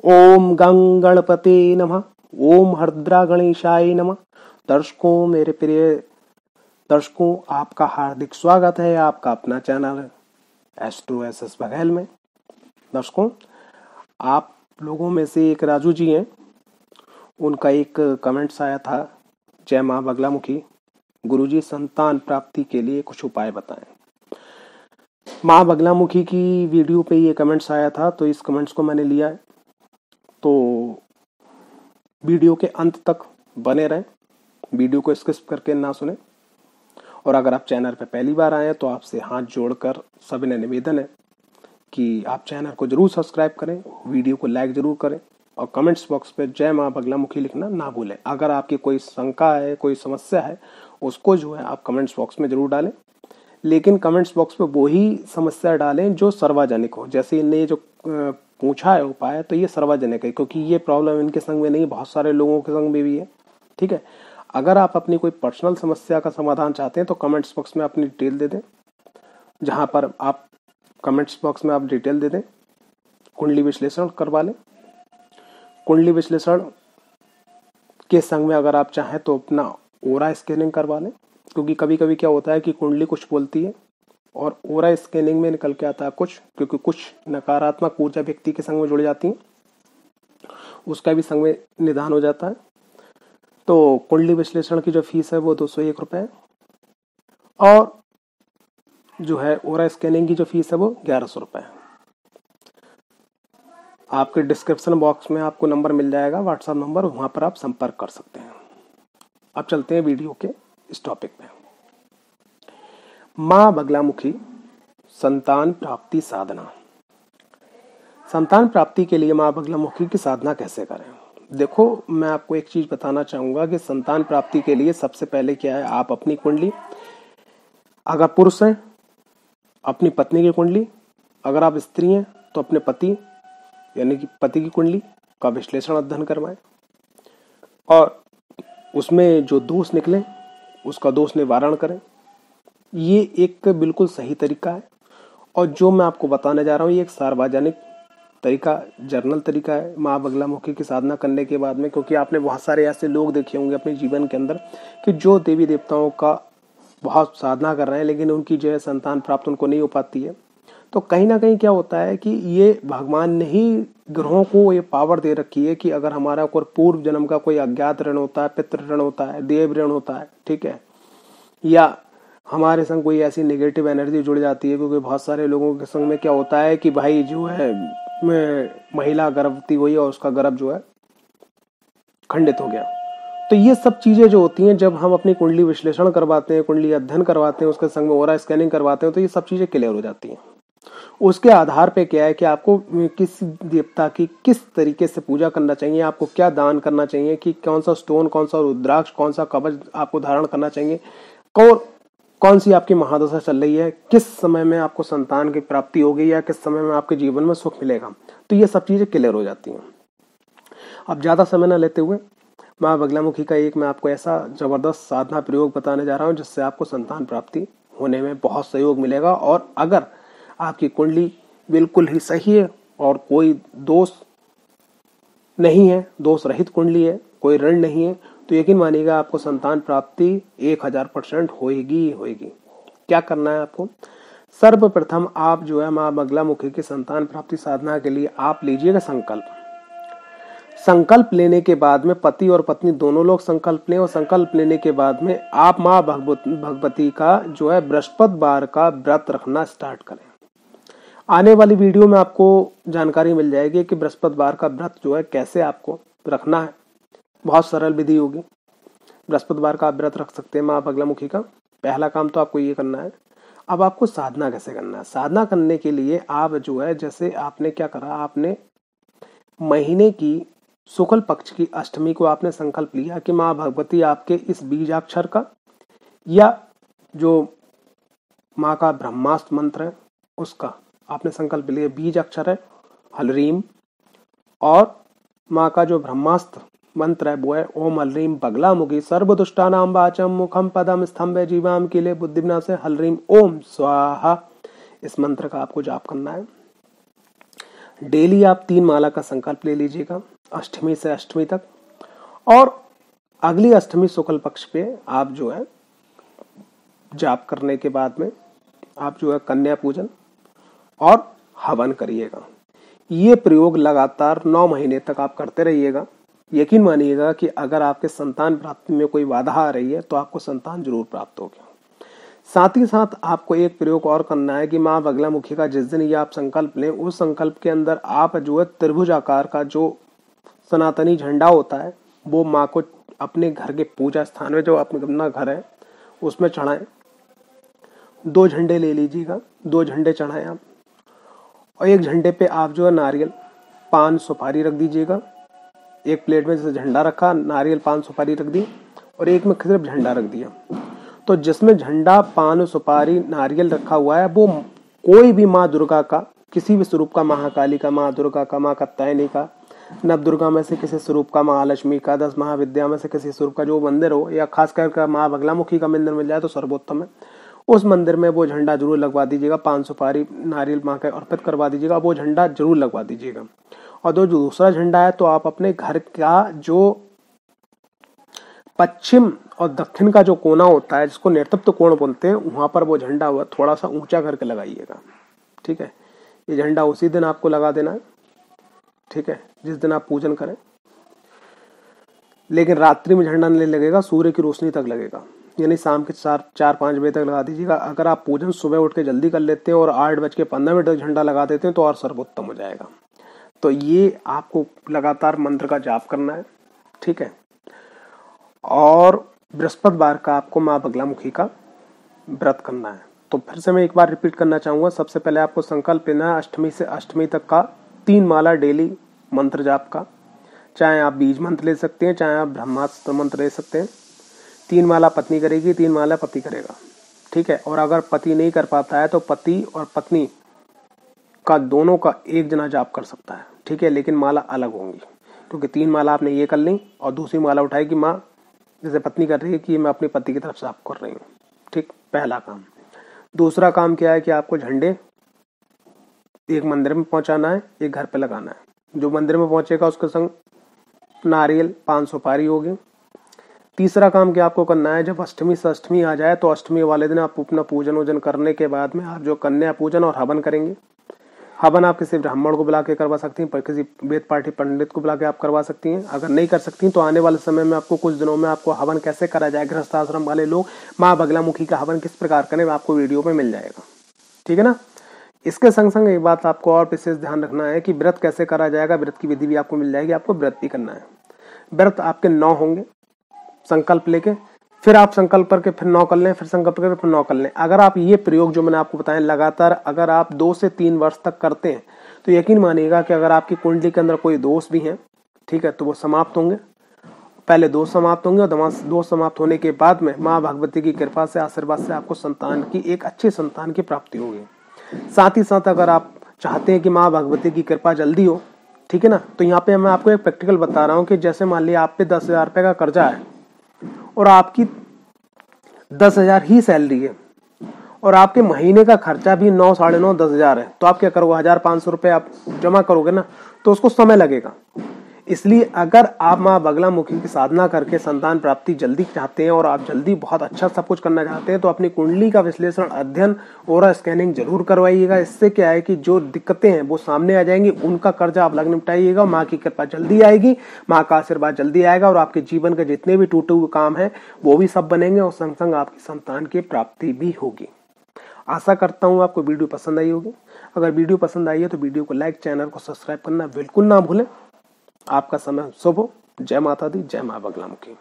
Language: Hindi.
ओम गं गणपते नमः। ओम हरद्रा गणेशाय नमः। दर्शकों, मेरे प्रिय दर्शकों, आपका हार्दिक स्वागत है आपका अपना चैनल एस्ट्रो एसएस बघेल में। दर्शकों, आप लोगों में से एक राजू जी हैं, उनका एक कमेंट्स आया था, जय मां बगलामुखी, गुरुजी संतान प्राप्ति के लिए कुछ उपाय बताएं। मां बगलामुखी की वीडियो पे ये कमेंट्स आया था, तो इस कमेंट्स को मैंने लिया है। तो वीडियो के अंत तक बने रहें, वीडियो को स्किप करके ना सुने। और अगर आप चैनल पर पहली बार आए हैं तो आपसे हाथ जोड़कर सविनय निवेदन है कि आप चैनल को जरूर सब्सक्राइब करें, वीडियो को लाइक जरूर करें और कमेंट्स बॉक्स पे जय मां बगलामुखी लिखना ना भूलें। अगर आपकी कोई शंका है, कोई समस्या है, उसको जो है आप कमेंट्स बॉक्स में जरूर डालें, लेकिन कमेंट्स बॉक्स पे वो ही समस्या डालें जो सार्वजनिक हो। जैसे इन्हें जो पूछा है उपाय, तो ये सार्वजनिक है, क्योंकि ये प्रॉब्लम इनके संग में नहीं, बहुत सारे लोगों के संग में भी है। ठीक है, अगर आप अपनी कोई पर्सनल समस्या का समाधान चाहते हैं तो कमेंट्स बॉक्स में अपनी डिटेल दे दें। जहां पर आप कमेंट्स बॉक्स में आप डिटेल दे दें, कुंडली विश्लेषण करवा लें। कुंडली विश्लेषण के संग में अगर आप चाहें तो अपना ओरा स्कैनिंग करवा लें, क्योंकि कभी कभी क्या होता है कि कुंडली कुछ बोलती है और ओरा स्कैनिंग में निकल के आता है कुछ, क्योंकि कुछ नकारात्मक ऊर्जा व्यक्ति के संग में जुड़ जाती है, उसका भी संग में निदान हो जाता है। तो कुंडली विश्लेषण की जो फीस है वो 201 रुपए, और जो है ओरा स्कैनिंग की जो फीस है वो 1100 रुपए। आपके डिस्क्रिप्शन बॉक्स में आपको नंबर मिल जाएगा, व्हाट्सएप नंबर, वहां पर आप संपर्क कर सकते हैं। अब चलते हैं वीडियो के इस टॉपिक पे। मां बगलामुखी संतान प्राप्ति साधना। संतान प्राप्ति के लिए मां बगलामुखी की साधना कैसे करें? देखो, मैं आपको एक चीज बताना चाहूंगा कि संतान प्राप्ति के लिए सबसे पहले क्या है, आप अपनी कुंडली, अगर पुरुष हैं अपनी पत्नी की कुंडली, अगर आप स्त्री हैं तो अपने पति यानी कि पति की कुंडली का विश्लेषण अध्ययन करवाएं, और उसमें जो दोष निकले उसका दोष निवारण करें। ये एक बिल्कुल सही तरीका है, और जो मैं आपको बताने जा रहा हूँ ये एक सार्वजनिक तरीका, जर्नल तरीका है मां बगलामुखी की साधना करने के बाद में। क्योंकि आपने बहुत सारे ऐसे लोग देखे होंगे अपने जीवन के अंदर कि जो देवी देवताओं का बहुत साधना कर रहे हैं, लेकिन उनकी जो है संतान प्राप्त उनको नहीं हो पाती है। तो कहीं ना कहीं क्या होता है कि ये भगवान ने ही ग्रहों को ये पावर दे रखी है कि अगर हमारा कोई पूर्व जन्म का कोई अज्ञात ऋण होता है, पितृ ऋण होता है, देव ऋण होता है, ठीक है, या हमारे संग कोई ऐसी नेगेटिव एनर्जी जुड़ जाती है, क्योंकि बहुत सारे लोगों के संग में क्या होता है कि भाई जो है महिला गर्भवती हुई और उसका गर्भ जो है खंडित हो गया। तो ये सब चीजें जो होती हैं, जब हम अपनी कुंडली विश्लेषण करवाते हैं, कुंडली अध्ययन करवाते हैं, उसके संग में ओरा स्कैनिंग करवाते हैं, तो ये सब चीजें क्लियर हो जाती हैं। उसके आधार पे क्या है कि आपको किस देवता की किस तरीके से पूजा करना चाहिए, आपको क्या दान करना चाहिए, कि कौन सा स्टोन, कौन सा रुद्राक्ष, कौन सा कवच आपको धारण करना चाहिए, और कौन सी आपकी महादशा चल रही है, किस समय में आपको संतान की प्राप्ति होगी या किस समय में आपके जीवन में सुख मिलेगा। तो ये सब चीजें क्लियर हो जाती हैं। अब ज्यादा समय न लेते हुए मां बगलामुखी का एक मैं आपको ऐसा जबरदस्त साधना प्रयोग बताने जा रहा हूं, जिससे आपको संतान प्राप्ति होने में बहुत सहयोग मिलेगा। और अगर आपकी कुंडली बिल्कुल ही सही है और कोई दोष नहीं है, दोष रहित कुंडली है, कोई ऋण नहीं है, तो यकीन मानिएगा आपको संतान प्राप्ति 1000% होगी होगी। क्या करना है आपको? सर्वप्रथम आप जो है मां बगलामुखी की संतान प्राप्ति साधना के लिए आप लीजिएगा संकल्प। संकल्प लेने के बाद में पति और पत्नी दोनों लोग संकल्प लें, और संकल्प लेने के बाद में आप मां भगवती का जो है बृहस्पतिवार का व्रत रखना स्टार्ट करें। आने वाली वीडियो में आपको जानकारी मिल जाएगी कि बृहस्पतिवार का व्रत जो है कैसे आपको रखना है। बहुत सरल विधि होगी, बृहस्पतिवार का आप व्रत रख सकते हैं मां बगलामुखी का। पहला काम तो आपको ये करना है। अब आपको साधना कैसे करना है? साधना करने के लिए आप जो है, जैसे आपने क्या करा, आपने महीने की शुक्ल पक्ष की अष्टमी को आपने संकल्प लिया कि मां भगवती आपके इस बीजाक्षर का, या जो मां का ब्रह्मास्त्र मंत्र है उसका आपने संकल्प लिया। बीज अक्षर है हलरीम, और मां का जो ब्रह्मास्त्र मंत्र है वो है ओम हलरीम बगलामुखी सर्वदुष्टानां वाचम मुखम पदम स्तंभे जीवाम किले बुद्धिविना से हलरीम ओम स्वाहा। इस मंत्र का आपको जाप करना है। डेली आप 3 माला का संकल्प ले लीजिएगा अष्टमी से अष्टमी तक, और अगली अष्टमी शुक्ल पक्ष पे आप जो है जाप करने के बाद में आप जो है कन्या पूजन और हवन करिएगा। ये प्रयोग लगातार 9 महीने तक आप करते रहिएगा। यकीन मानिएगा कि अगर आपके संतान प्राप्ति में कोई बाधा आ रही है तो आपको संतान जरूर प्राप्त होगी। साथ ही साथ आपको एक प्रयोग और करना है कि माँ बगलामुखी का जिस दिन ये आप संकल्प लें, उस संकल्प के अंदर आप जो है त्रिभुज आकार का जो सनातनी झंडा होता है वो माँ को अपने घर के पूजा स्थान में, जो अपना घर है उसमें चढ़ाएं। 2 झंडे ले लीजिएगा, 2 झंडे चढ़ाएं आप, और एक झंडे पे आप जो है नारियल, पान, सुपारी रख दीजिएगा। एक प्लेट में जैसे झंडा रखा, नारियल, पान, सुपारी रख दी, और एक में सिर्फ झंडा रख दिया। तो जिसमें झंडा, पान, सुपारी, नारियल रखा हुआ है वो कोई भी माँ दुर्गा का, किसी भी स्वरूप का, महाकाली का, माँ दुर्गा का, माँ कात्यायनी का, नव दुर्गा में से किसी स्वरूप का, महालक्ष्मी का, 10 महाविद्या में से किसी स्वरूप का जो मंदिर हो, या खास करके माँ बगलामुखी का मंदिर मिल जाए तो सर्वोत्तम है, उस मंदिर में वो झंडा जरूर लगवा दीजिएगा। पान, सुपारी, नारियल माँ के अर्पित करवा दीजिएगा, वो झंडा जरूर लगवा दीजिएगा। और जो दूसरा झंडा है तो आप अपने घर का जो पश्चिम और दक्षिण का जो कोना होता है, जिसको नेतृत्व कोण बोलते हैं, वहां पर वो झंडा हुआ थोड़ा सा ऊंचा करके लगाइएगा। ठीक है, ये झंडा उसी दिन आपको लगा देना है। ठीक है, जिस दिन आप पूजन करें, लेकिन रात्रि में झंडा नहीं लगेगा, सूर्य की रोशनी तक लगेगा, यानी शाम के 4-5 बजे तक लगा दीजिएगा। अगर आप पूजन सुबह उठ के जल्दी कर लेते हैं और 8:15 तक झंडा लगा देते हैं तो और सर्वोत्तम हो जाएगा। तो ये आपको लगातार मंत्र का जाप करना है। ठीक है, और बृहस्पतिवार का आपको माँ बगलामुखी का व्रत करना है। तो फिर से मैं एक बार रिपीट करना चाहूंगा। सबसे पहले आपको संकल्प लेना है अष्टमी से अष्टमी तक का 3 माला डेली मंत्र जाप का। चाहे आप बीज मंत्र ले सकते हैं, चाहे आप ब्रह्मास्त्र मंत्र ले सकते हैं। 3 माला पत्नी करेगी, 3 माला पति करेगा। ठीक है, और अगर पति नहीं कर पाता है तो पति और पत्नी का दोनों का एक जना जाप कर सकता है। ठीक है, लेकिन माला अलग होंगी, क्योंकि 3 माला आपने ये कर ली और दूसरी माला उठाएगी माँ, जैसे पत्नी कर रही है कि मैं अपनी पति की तरफ से आपको कर रही हूँ। ठीक, पहला काम। दूसरा काम क्या है कि आपको झंडे एक मंदिर में पहुंचाना है, एक घर पे लगाना है। जो मंदिर में पहुंचेगा उसके संग नारियल, पान, सुपारी होगी। तीसरा काम क्या आपको करना है, जब अष्टमी से अष्टमी आ जाए तो अष्टमी वाले दिन आप अपना पूजन वूजन करने के बाद में आप जो कन्या पूजन और हवन करेंगे। हवन आप किसी ब्राह्मण को बुला के करवा सकती हैं, किसी वेद पाठी पंडित को बुला के आप करवा सकती हैं। अगर नहीं कर सकती तो आने वाले समय में आपको कुछ दिनों में आपको हवन कैसे करा जाए, गृहस्थ आश्रम वाले लोग माँ बगलामुखी का हवन किस प्रकार करें, आपको वीडियो में मिल जाएगा। ठीक है ना। इसके संग संग एक बात आपको और विशेष ध्यान रखना है कि व्रत कैसे करा जाएगा, व्रत की विधि भी आपको मिल जाएगी। आपको व्रत भी करना है। व्रत आपके 9 होंगे संकल्प लेके, फिर आप संकल्प करके फिर 9 कर लें, फिर संकल्प करके फिर 9 कर लें। अगर आप ये प्रयोग जो मैंने आपको बताया लगातार अगर आप 2 से 3 वर्ष तक करते हैं तो यकीन मानिएगा कि अगर आपकी कुंडली के अंदर कोई दोष भी है, ठीक है, तो वो समाप्त होंगे। पहले दोष समाप्त होंगे और दोष समाप्त होने के बाद में माँ भगवती की कृपा से, आशीर्वाद से आपको संतान की, एक अच्छे संतान की प्राप्ति होगी। साथ ही साथ अगर आप चाहते हैं कि माँ भगवती की कृपा जल्दी हो, ठीक है ना, तो यहाँ पे मैं आपको एक प्रैक्टिकल बता रहा हूँ कि जैसे मान लिया आप पे 10,000 रुपए का कर्जा है और आपकी 10,000 ही सैलरी है और आपके महीने का खर्चा भी 9, 9.5, 10,000 है, तो आप क्या करोगे, 1,500 रुपए आप जमा करोगे ना, तो उसको समय लगेगा। इसलिए अगर आप माँ बगलामुखी की साधना करके संतान प्राप्ति जल्दी चाहते हैं और आप जल्दी बहुत अच्छा सब कुछ करना चाहते हैं तो अपनी कुंडली का विश्लेषण, अध्ययन और स्कैनिंग जरूर करवाइएगा। इससे क्या है कि जो दिक्कतें हैं वो सामने आ जाएंगी, उनका कर्जा आप लग निपटाइएगा, माँ की कृपा जल्दी आएगी, माँ का आशीर्वाद जल्दी आएगा और आपके जीवन के जितने भी टूटे हुए काम है वो भी सब बनेंगे और संग संग आपकी संतान की प्राप्ति भी होगी। आशा करता हूँ आपको वीडियो पसंद आई होगी। अगर वीडियो पसंद आई है तो वीडियो को लाइक, चैनल को सब्सक्राइब करना बिल्कुल ना भूलें। आपका समय शुभ हो। जय माता दी, जय माँ बगलामुखी।